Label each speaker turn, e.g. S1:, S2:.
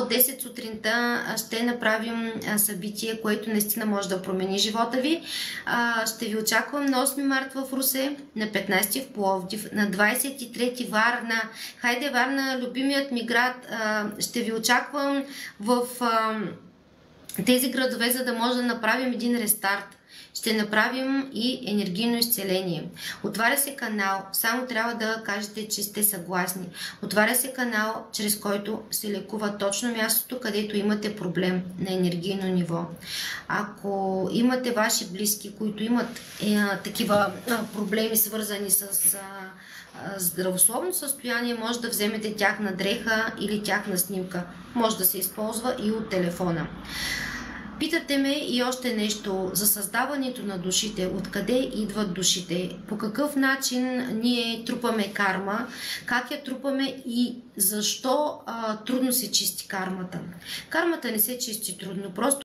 S1: 10 сутринта ще направим събитие, което наистина може да промени живота ви. Ще ви очаквам на 8 март в Русе, на 15 в Пловдив, на 23 Варна. Хайде Варна, любимият ми град. Ще ви очаквам в тези градове, за да може да направим един рестарт. Ще направим и енергийно изцеление. Отваря се канал, само трябва да кажете, че сте съгласни. Отваря се канал, чрез който се лекува точно мястото, където имате проблем на енергийно ниво. Ако имате ваши близки, които имат такива проблеми, свързани с здравословно състояние, може да вземете тяхна дреха или тяхна снимка. Може да се използва и от телефона. Питате ме и още нещо за създаването на душите. Откъде идват душите? По какъв начин ние трупаме карма? Как я трупаме и защо трудно се чисти кармата? Кармата не се чисти трудно. Просто